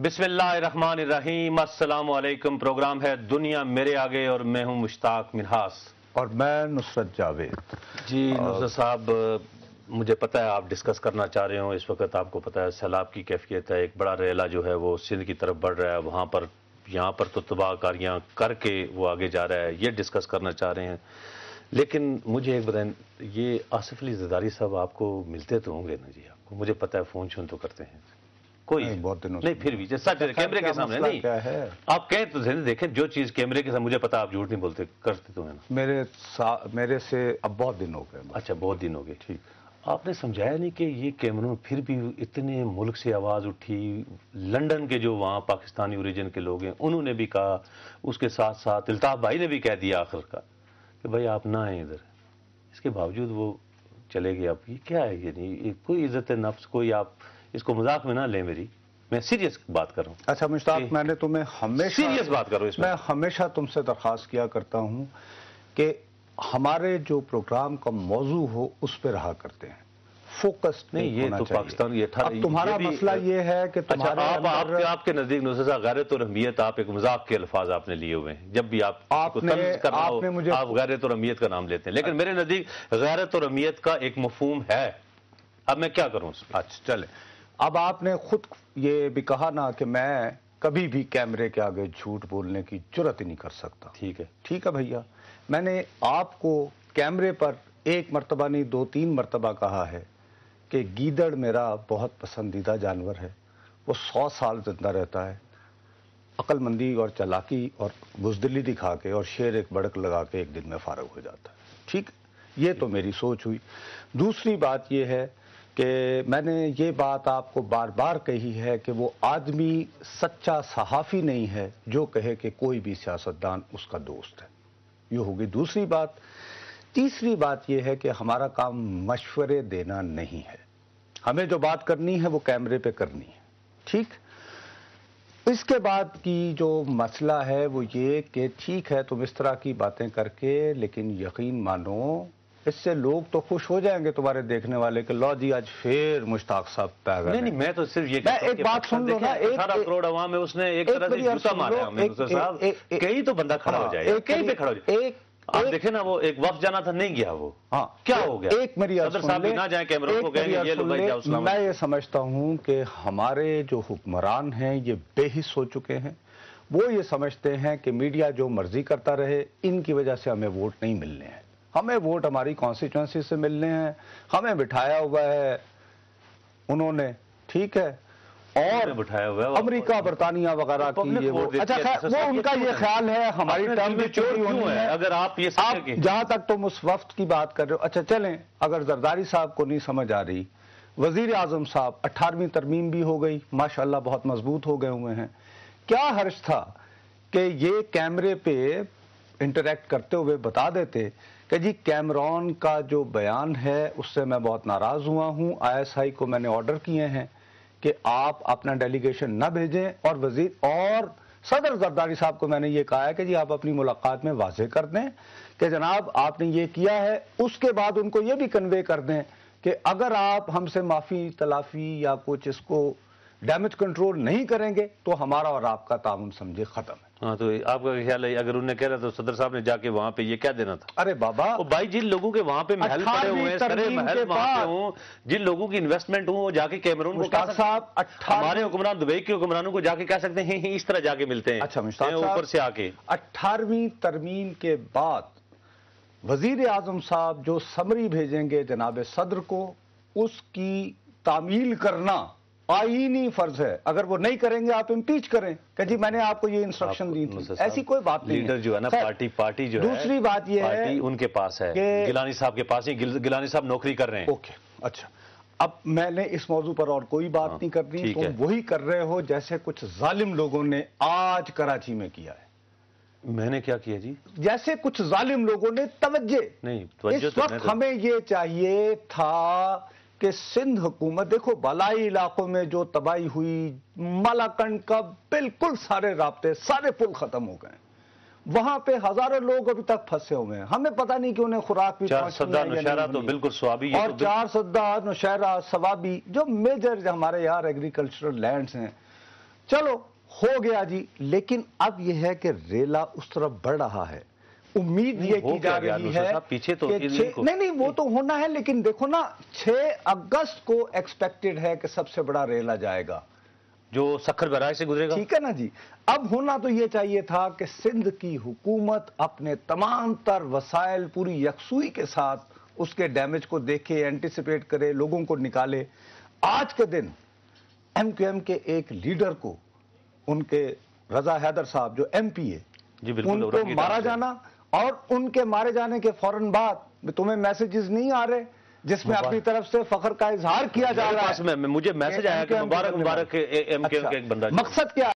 بسم اللہ الرحمن الرحیم، السلام علیکم۔ پروگرام ہے دنیا میرے آگے اور میں ہوں مشتاق منہاس اور میں نصرت جاوید۔ جی نصرت صاحب، مجھے پتہ ہے آپ ڈسکس کرنا چاہ رہے ہوں۔ اس وقت آپ کو پتہ ہے سیلاب کی کیفیت ہے، ایک بڑا ریلا جو ہے وہ سندھ کی طرف بڑھ رہا ہے، وہاں پر یہاں پر تو تباہ کاریاں کر کے وہ آگے جا رہا ہے، یہ ڈسکس کرنا چاہ رہے ہیں۔ لیکن مجھے ایک بتائیں، یہ آصف علی زرداری صاحب آپ کو ملتے تو ہوں گے نا؟ جی آپ کو مجھے پتہ ہے فون شون تو کرتے ہیں کوئی نہیں، پھر بھی سچ کیمرے کے سامنے نہیں آپ کہیں تو دیکھیں جو چیز کیمرے کے سامنے، مجھے پتا آپ جھوٹ نہیں بولتے، کرتے تو ہیں نا؟ میرے سے اب بہت دن ہو گئے۔ اچھا بہت دن ہو گئے، ٹھیک۔ آپ نے سمجھایا نہیں کہ یہ کیمروں پھر بھی اتنے ملک سے آواز اٹھی، لنڈن کے جو وہاں پاکستانی اوریجن کے لوگ ہیں انہوں نے بھی کہا، اس کے ساتھ ساتھ الطاف بھائی نے بھی کہہ دیا آخر کا کہ بھائی آپ نہ آئیں ادھر، اس کے باوجود وہ چلے گئے۔ آپ یہ کیا ہے؟ یہ نہیں کوئی عزت نفس، کوئی آپ اس کو مذاق میں نہ لیں، میں سیریس بات کر رہا ہوں۔ اچھا مشتاق، میں نے تمہیں ہمیشہ سیریس بات کرو اس میں ہمیشہ تم سے درخواست کیا کرتا ہوں کہ ہمارے جو پروگرام کا موضوع ہو اس پہ رہا کرتے ہیں، فوکس نہیں۔ یہ تو پاکستان، یہ اب تمہارا مسئلہ یہ ہے کہ آپ کے نزدیک نصرت صاحب غیرت اور اہمیت، آپ ایک مذاق کے الفاظ آپ نے لیے ہوئے ہیں، جب بھی آپ کو طنز کرنا ہو آپ غیرت اور اہمیت کا نام لیتے ہیں، لیکن میرے نزدیک غیرت اور اہمیت کا ایک مفہوم ہے۔ اب میں کیا کروں؟ اچھا چلے، اب آپ نے خود یہ بھی کہا نا کہ میں کبھی بھی کیمرے کے آگے جھوٹ بولنے کی جرات ہی نہیں کر سکتا۔ ٹھیک ہے، ٹھیک ہے بھیا، میں نے آپ کو کیمرے پر ایک مرتبہ نہیں 2-3 مرتبہ کہا ہے کہ گیدڑ میرا بہت پسندیدہ جانور ہے، وہ 100 سال زندہ رہتا ہے، عقل مندی اور چالاکی اور بزدلی دکھا کے، اور شیر ایک بڑک لگا کے ایک دن میں فارغ ہو جاتا ہے۔ ٹھیک، یہ تو میری سوچ ہوئی۔ دوسری بات یہ ہے کہ میں نے یہ بات آپ کو بار بار کہی ہے کہ وہ آدمی سچا صحافی نہیں ہے جو کہے کہ کوئی بھی سیاستدان اس کا دوست ہے۔ یہ ہوگی دوسری بات۔ تیسری بات یہ ہے کہ ہمارا کام مشورے دینا نہیں ہے، ہمیں جو بات کرنی ہے وہ کیمرے پہ کرنی ہے۔ ٹھیک، اس کے بعد کی جو مسئلہ ہے وہ یہ کہ ٹھیک ہے تم اس طرح کی باتیں کر کے، لیکن یقین مانو اس سے لوگ تو خوش ہو جائیں گے تمہارے دیکھنے والے کہ لو جی آج پھر مشتاق صاحب پیغام۔ نہیں میں تو صرف یہ ایک بات سن لو نا، 18 کروڑ عوام ہے، اس نے ایک طرح سے جوتا مارا ہے صاحب، کہیں تو بندہ کھڑا ہو جائے، کہیں پہ کھڑا ہو جائے۔ آپ دیکھیں نا، وہ ایک وفد جانا تھا نہیں گیا، وہ کیا ہو گیا؟ ایک میری صدر صاحب نہ جائیں کیمروں کو کہیں یہ لو بھائی جاؤ سلام۔ میں یہ سمجھتا ہوں کہ ہمارے جو حکمران ہیں یہ بے حس ہو چکے ہیں، وہ یہ سمجھتے ہیں کہ میڈیا جو مرضی کرتا رہے، ان کی وجہ سے ہمیں ووٹ نہیں ملنے ہیں، ہمیں ووٹ ہماری کانسٹیچوئنسی سے ملنے ہیں، ہمیں بٹھایا ہوا ہے انہوں نے، ٹھیک ہے، اور بٹھایا ہوا ہے امریکہ برطانیہ وغیرہ کی یہ وہ، اچھا وہ ان کا یہ خیال ہے ہماری ٹرم بھی چوری ہونی ہے۔ اگر آپ یہ جہاں تک تم اس وفد کی بات کر رہے ہو، اچھا چلیں، اگر زرداری صاحب کو نہیں سمجھ آ رہی، وزیر اعظم صاحب 18ویں ترمیم بھی ہو گئی، ماشاءاللہ بہت مضبوط ہو گئے ہوئے ہیں، کیا حرج تھا کہ یہ کیمرے پہ انٹریکٹ کرتے ہوئے بتا دیتے کہ جی کیمرون کا جو بیان ہے اس سے میں بہت ناراض ہوا ہوں، ISI کو میں نے آرڈر کیے ہیں کہ آپ اپنا ڈیلیگیشن نہ بھیجیں، اور صدر زرداری صاحب کو میں نے یہ کہا ہے کہ جی آپ اپنی ملاقات میں واضح کر دیں کہ جناب آپ نے یہ کیا ہے، اس کے بعد ان کو یہ بھی کنوے کر دیں کہ اگر آپ ہم سے معافی تلافی یا کچھ اس کو ڈیمیج کنٹرول نہیں کریں گے تو ہمارا اور آپ کا تعاون سمجھے ختم ہے۔ ہاں، تو آپ کا خیال ہے اگر انہوں نے کہہ رہا تو صدر صاحب نے جا کے وہاں پہ یہ کیا دینا تھا؟ ارے بابا بھائی، جن لوگوں کے وہاں پہ محل پڑے ہوئے ہیں، سرے محل وہاں پہ ہوں، جن لوگوں کی انویسٹمنٹ ہوں، وہ جا کے کیمرون کو کہہ سکتے ہیں، ہمارے حکمران دبئی کے حکمرانوں کو جا کے کہہ سکتے ہیں اس طرح جا کے ملتے ہیں۔ اچھا مشتاق صاحب، اوپر سے آ کے 18ویں ترمیم کے بعد وزیر اعظم صاحب جو سمری بھیجیں گے جناب صدر کو، اس کی تعمیل کرنا آئینی فرض ہے، اگر وہ نہیں کریں گے آپ امپیچ کریں کہ جی میں نے آپ کو یہ انسٹرکشن دی تھی، ایسی کوئی بات نہیں ہے۔ لیڈر جو ہے نا، پارٹی جو ہے، دوسری بات یہ ہے ان کے پاس ہے، گیلانی صاحب کے پاس ہی، گیلانی صاحب نوکری کر رہے ہیں۔ اوکے، اچھا، اب میں نے اس موضوع پر اور کوئی بات نہیں کرنی، تم وہی کر رہے ہو جیسے کچھ ظالم لوگوں نے آج کراچی میں کیا ہے۔ میں نے کیا کیا جی؟ جیسے کچھ ظالم لوگوں نے توجہ نہیں، اس وقت ہمیں یہ چاہیے تھا کہ سندھ حکومت، دیکھو بالائی علاقوں میں جو تباہی ہوئی، مالاکنڈ کا بالکل سارے رابطے، سارے پل ختم ہو گئے، وہاں پہ ہزاروں لوگ ابھی تک پھنسے ہوئے ہیں، ہمیں پتہ نہیں کہ انہیں خوراک بھی چارسدہ نوشہرہ تو بالکل سوابی، اور چارسدہ نوشہرہ سوابی جو میجر ہمارے یار ایگریکلچرل لینڈز ہیں، چلو ہو گیا جی، لیکن اب یہ ہے کہ ریلا اس طرف بڑھ رہا ہے. امید یہ کی جا رہی ہے پیچھے تو نہیں وہ تو ہونا ہے، لیکن دیکھو نا 6 اگست کو ایکسپیکٹڈ ہے کہ سب سے بڑا ریلا جائے گا جو سکھر براہ سے گزرے گا. ٹھیک ہے نا جی. اب ہونا تو یہ چاہیے تھا کہ سندھ کی حکومت اپنے تمام تر وسائل پوری یکسوئی کے ساتھ اس کے ڈیمیج کو دیکھے، اینٹیسپیٹ کرے، لوگوں کو نکالے. آج کے دن ایم کیو ایم کے ایک لیڈر کو، ان کے رضا حیدر صاحب جو ایم پی ہے، جی بالکل، ان کو مارا جانا، اور ان کے مارے جانے کے فوراً بعد تمہیں میسیجز نہیں آ رہے جس میں اپنی طرف سے فخر کا اظہار کیا جا رہا ہے؟ مجھے میسج آیا کہ مبارک ایم کیو ایم کے ایک بندہ. مقصد کیا